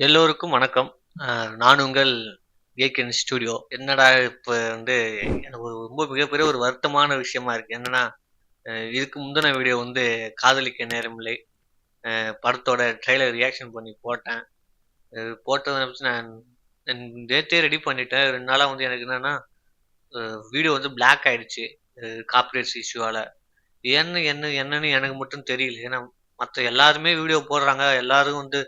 எல்லோருக்கும் வணக்கம். நான் உங்கள் ஏகேஎன் ஸ்டுடியோ. என்னடா இப்ப வந்து எனக்கு ரொம்ப மிகப்பெரிய ஒரு வருத்தமான விஷயமா இருக்கு. என்னன்னா, இதுக்கு முந்தின வீடியோ வந்து காதலிக்க நேரமில்லை படத்தோட ட்ரெய்லர் ரியாக்ஷன் பண்ணி போட்டேன். போட்டத வச்சு நான் நான் நேத்தே ரெடி பண்ணிட்டேன். 2 நாளா வந்து எனக்கு என்னன்னா, வீடியோ வந்து பிளாக் ஆயிடுச்சு. காப்பிரைட்ஸ் இஷ்யூவால. என்னன்னு எனக்கு மட்டும் தெரியல. ஏன்னா, மத்த எல்லாருமே வீடியோ போடுறாங்க. எல்லாரும் வந்து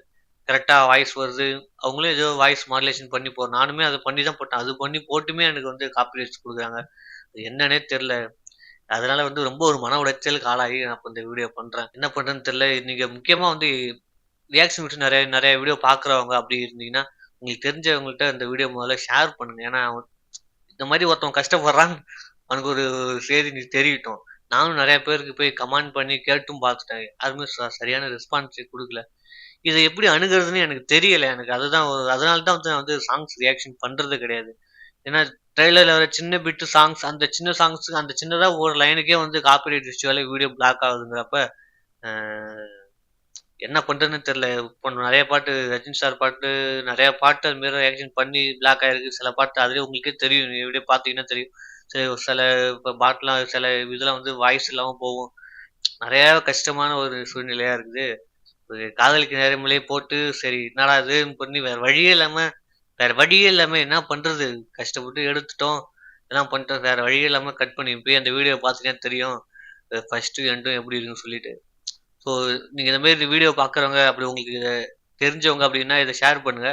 கரெக்ட்டா வாய்ஸ் வருது. அவங்களும் ஏதோ வாய்ஸ் மாடுலேஷன் பண்ணி நானுமே அத பண்ணி தான் போட்டேன். அது பண்ணி போட்டுமே எனக்கு வந்து காப்பிரைட்ஸ் குடுக்குறாங்க. அது என்னன்னே தெரியல. அதனால வந்து ரொம்ப ஒரு மன உளைச்சலுக்கு ஆளாகி நான் இப்ப இந்த வீடியோ பண்றேன். என்ன பண்றதுன்னு தெரியல. நீங்க முக்கியமா வந்து ரியாக்ஷன் வீடியோஸ் நெறைய நெறைய வீடியோ பார்க்குறவங்க அப்படி இருந்தீங்கன்னா, உங்களுக்கு தெரிஞ்சவங்கள்ட்ட இந்த வீடியோ முதல்ல ஷேர் பண்ணுங்க. ஏன்னா, இந்த மாரி ஒருத்தவன் கஷ்டப்படுறான்னு அவனுக்கு ஒரு செய்தி தெரியட்டும். நானும் நெறைய பேருக்கு போய் கமெண்ட் பண்ணி கேட்டும் பார்த்துட்டேன். யாருமே சரியான ரெஸ்பான்ஸே குடுக்கல. இத எப்படி அணுகுறதுன்னு எனக்கு தெரியல. எனக்கு அதுதான் அதனால தான் வந்து நான் வந்து சாங்ஸ் ரியாக்ஷன் பண்றது கிடையாது. ஏன்னா ட்ரெய்லர்ல வர சின்ன பிட் சாங்ஸ் அந்த சின்ன சாங்ஸ்க்கு அந்த சின்னதா ஒரு லைனுக்கே வந்து காப்பிரைட் இஷ்யூவால வீடியோ பிளாக் ஆகுதுங்கிறப்ப, அ என்ன பண்றதுன்னு தெரியல. இப்போ நெறைய பாட்டு ரஜினி சார் பாட்டு, நெறைய பாட்டு அது மாரி ரியாக்ஷன் பண்ணி பிளாக் ஆயிருக்கு. சில பாட்டு அதிலேயே உங்களுக்கே தெரியும். நீங்க வீடியோ பார்த்தீங்கன்னா தெரியும். சில இப்ப பாட்டுலாம் சில இதெல்லாம் வந்து வாய்ஸ் இல்லாம போகும். நெறைய கஷ்டமான ஒரு சூழ்நிலையா இருக்குது. ஒரு காதலிக்க நேரமில்லை போட்டு, சரி என்னடா இதுன்னு பண்ணி வேற வழியே இல்லாம என்ன பண்றது? கஷ்டப்பட்டு எடுத்துட்டோம். எல்லாம் பண்ணிட்டோம். வேற வழியே இல்லாம கட் பண்ணி போய் அந்த வீடியோ பார்த்தீங்கன்னா தெரியும். ஃபர்ஸ்ட்டும் எண்டும் எப்படி இருக்குன்னு சொல்லிட்டு. ஸோ நீங்க இந்த மாரி வீடியோ பார்க்குறவங்க, அப்படி உங்களுக்கு தெரிஞ்சவங்க அப்படின்னா இத ஷேர் பண்ணுங்க.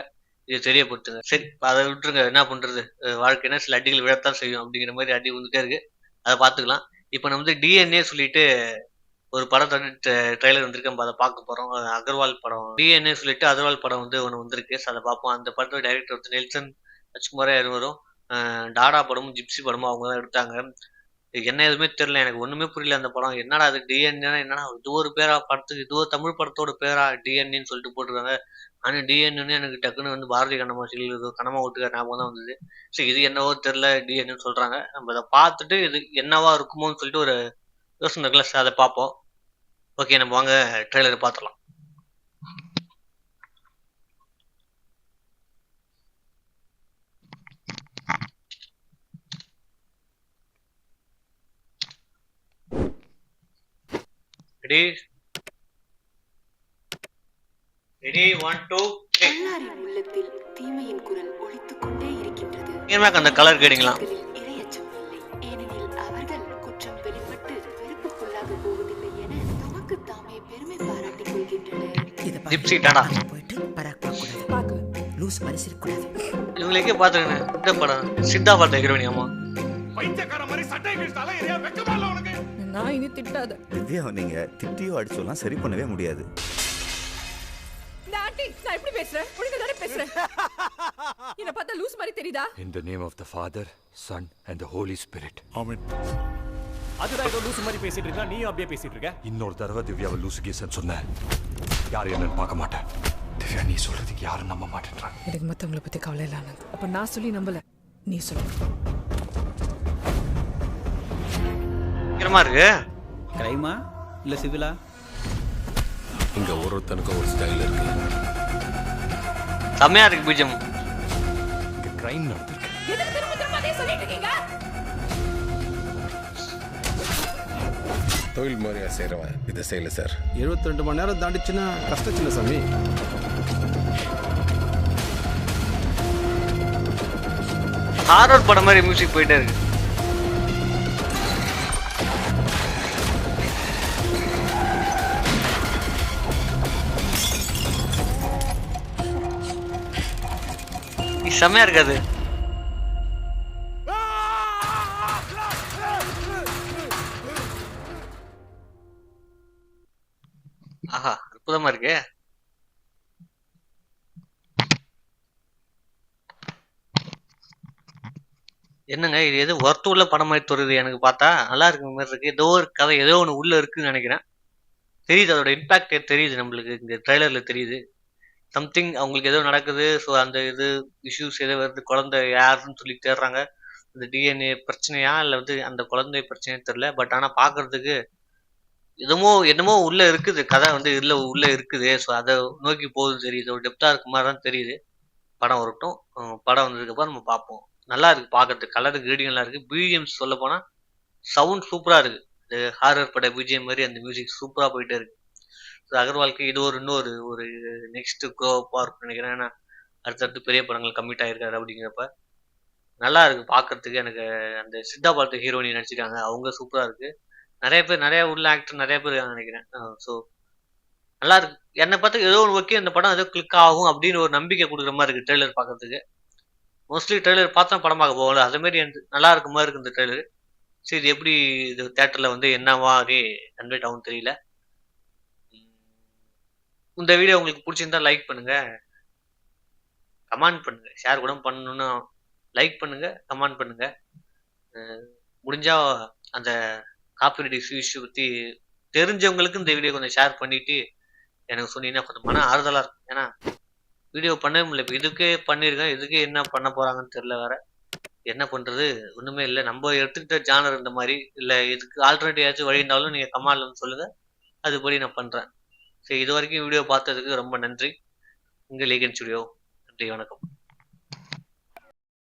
இத தெரியப்படுத்துங்க. சரி அத விட்டுருங்க. என்ன பண்றது? வாழ்க்கைன்னா சில அடிகள் விழத்தான் செய்யும். அப்படிங்கிற மாரி அடி விழுந்துட்டே இருக்கு. அத பார்த்துக்கலாம். இப்ப நம்ம வந்து டிஎன்ஏ சொல்லிட்டு ஒரு படத்தோட ட்ரெய்லர் வந்திருக்கு. நம்ம அத பார்க்க போறோம். அகர்வால் படம். டிஎன்ஏ சொல்லிட்டு அகர்வால் படம் வந்து ஒண்ணு வந்திருக்கு. ஸோ அத பார்ப்போம். அந்த படத்தோட டைரக்டர் வந்து நெல்சன் ராஜ்குமாரா இருவரும். டாடா படமும், ஜிப்சி படமும் அவங்க தான் எடுத்தாங்க. என்ன எதுவுமே தெரியல. எனக்கு ஒண்ணுமே புரியல அந்த படம். என்னடா இது டிஎன்ஏன்னா என்னடா இது ஒரு பேரா படத்துக்கு? இது ஒரு தமிழ் படத்தோட பேரா டிஎன்ஏன்னு சொல்லிட்டு போட்டுருக்காங்க. ஆனா டிஎன்ஏன்னு எனக்கு டக்குன்னு வந்து பாரதி கண்ணம்மா வீட்டுக்கார ஞாபகம் தான் வந்தது. சரி இது என்னவோ தெரியல டிஎன்ஏன்னு சொல்றாங்க. நம்ம அத பார்த்துட்டு இது என்னவா இருக்குமோன்னு சொல்லிட்டு ஒரு யோசனை இருக்குல்ல. அத பார்ப்போம். ஓகே நம்ம வாங்க ட்ரெய்லர பார்த்துடலாம். Ready ready 1 2 3. அல்லாரின் உள்ளத்தில் தீமையின் குரல் ஒலித்துக் கொண்டே இருக்கின்றது. ஏமாக்க அந்த கலர் கேடிங்களா? இரையச்சம் இல்லை, ஏனெனில் அவர்கள் குற்றம் வெளிப்பட்டு வெறுப்புக்குள்ளாக போவதில்லை என தமக்கு தாமே பெருமை பாராட்டிக் கொள்கின்றனர். ஜிப்சி டாடா போயிட்டு பராக் பார்க்கக்கூடாது, லூஸ் மாதிரி சிரிக்கக்கூடாது. இவங்களுக்கே பார்த்துருங்க. இந்த படம் சித்தா பார்த்த ஹீரோயினியாமா? பைத்தியக்கார மாதிரி சட்டை கிழிச்சால ஏரியா வெக்கமா இல்ல உனக்கு? நான் இனி திட்டாத. திவ்யா நீங்க திட்டியோ அடிச்சோலாம் சரி பண்ணவே முடியாது. டாடி நான் எப்படி பேசுறேன்? உனக்கு தானே பேசுறேன். என்ன பார்த்தா லூஸ் மாதிரி தெரியுதா? In the name of the Father, Son and the Holy Spirit. Amen. அதுதான் ஏதோ லூசு மாதிரி பேசிட்டு இருக்கா, நீயும் அப்படியே பேசிட்டு இருக்க. இன்னொரு தடவை திவ்யாவை லூசு கேசன்னு சொன்னேன், யாரும் என்னன்னு பார்க்க மாட்டேன். திவ்யா நீ சொல்றதுக்கு யாரும் நம்ப மாட்டேன்றாங்க. எனக்கு மத்தவங்கள பத்தி கவலை இல்ல ஆனந்த். அப்ப நான் சொல்லி நம்பல, நீ சொல்லு. பயங்கரமா இருக்கு. கிரைமா இல்ல சிவிலா? இங்க ஒருத்தனுக்கும் ஒரு ஸ்டைல் இருக்கு. செம்மையா இருக்கு பீஜம். இங்க கிரைம் நடந்திருக்கு. எதுக்கு திரும்ப திரும்ப அதே சொல்லிட்டு இருக்கீங்க? தொழில் முறையா செய்றவன் இதை செய்யல சார். 72 மணி நேரம் தாண்டிச்சுன்னா கஷ்டம் சின்ன சாமி. ஹாரர் படம் மாதிரி மியூசிக் போயிட்டே இருக்கு. செம்மையா இருக்காது. ஆஹா அற்புதமா இருக்கு. என்னங்க இது எது ஒர்த்து உள்ள படம் மாதிரி தோணுது எனக்கு பார்த்தா. நல்லா இருக்கு மாதிரி இருக்கு. ஏதோ ஒரு கதை ஏதோ ஒண்ணு உள்ள இருக்குன்னு நினைக்கிறேன். தெரியுது அதோட இம்பாக்ட் தெரியுது நம்மளுக்கு. இந்த ட்ரெய்லர்ல தெரியுது. சம்திங் அவங்களுக்கு ஏதோ நடக்குது. ஸோ அந்த இது இஷ்யூஸ் ஏதோ வருது. குழந்தை யாருன்னு சொல்லி தேடுறாங்க. இந்த டிஎன்ஏ பிரச்சனையா இல்லை வந்து அந்த குழந்தை பிரச்சனையா தெரியல. பட் ஆனால் பார்க்கறதுக்கு என்னமோ உள்ள இருக்குது, கதை வந்து இதுல உள்ள இருக்குது. ஸோ அதை நோக்கி போகுது தெரியுது, ஒரு டெப்தா இருக்க மாதிரி தான் தெரியுது. படம் வரட்டும். படம் வந்ததுக்கப்புறம் நம்ம பார்ப்போம். நல்லா இருக்கு பார்க்கறதுக்கு, கலர் கிரேடிங் நல்லா இருக்கு. பிஜிஎம்ஸ் சொல்ல போனா சவுண்ட் சூப்பரா இருக்கு. இந்த ஹாரர் பட பிஜிஎம் மாதிரி அந்த மியூசிக் சூப்பரா போயிட்டே இருக்கு. ஸோ அகர்வாலுக்கு இது இன்னொரு ஒரு நெக்ஸ்ட் க்ரோ அப்பாக இருக்குன்னு நினைக்கிறேன். ஏன்னா அடுத்தடுத்து பெரிய படங்கள் கமிட் ஆயிருக்காரு அப்படிங்கிறப்ப நல்லா இருக்கு பார்க்கறதுக்கு. எனக்கு அந்த சித்தா பாலத்து ஹீரோயினி நடிச்சிருக்காங்க, அவங்க சூப்பரா இருக்கு. நிறைய உள்ள ஆக்டர் நிறைய பேர் இருக்காங்க நினைக்கிறேன். ஸோ நல்லா இருக்கு. என்னை பார்த்து ஏதோ ஒரு ஓகே இந்த படம் ஏதோ கிளிக் ஆகும் அப்படின்னு ஒரு நம்பிக்கை கொடுக்குற மாதிரி இருக்கு ட்ரெய்லர் பார்க்கறதுக்கு. மோஸ்ட்லி ட்ரெய்லர் பார்த்தா படம் பார்க்க போகல, அதே மாதிரி எனக்கு நல்லா இருக்க மாதிரி இருக்கு இந்த ட்ரெய்லர். சரி, இது எப்படி இது தேட்டரில் வந்து என்னவா கன்வெர்ட் ஆகும் தெரியல. இந்த வீடியோ உங்களுக்கு பிடிச்சிருந்தா லைக் பண்ணுங்க, கமெண்ட் பண்ணுங்க, ஷேர் கூட பண்ணணும்னா லைக் பண்ணுங்க, கமெண்ட் பண்ணுங்க. முடிஞ்சா அந்த காப்பிரைட் இஷ்யூ பற்றி தெரிஞ்சவங்களுக்கு இந்த வீடியோ கொஞ்சம் ஷேர் பண்ணிட்டு எனக்கு சொன்னீங்கன்னா கொஞ்சம் மன ஆறுதலாக இருக்கும். ஏன்னா வீடியோ பண்ணவே முடியல, இப்போ இதுக்கே பண்ணியிருக்கேன், இதுக்கே என்ன பண்ண போகிறாங்கன்னு தெரில. வேற என்ன பண்ணுறது ஒன்றுமே இல்லை. நம்ம எடுத்துக்கிட்ட ஜானர் இந்த மாதிரி இல்லை, இதுக்கு ஆல்டர்னேட்டிவ் ஏதாச்சும் வழி இருந்தாலும் நீங்கள் கமெண்ட்ல வந்து சொல்லுங்கள், அதுபடி நான் பண்ணுறேன். சரி, இது வரைக்கும் வீடியோ பார்த்ததுக்கு ரொம்ப நன்றி. உங்கள் லேகன் ஸ்டுடியோ. நன்றி, வணக்கம்.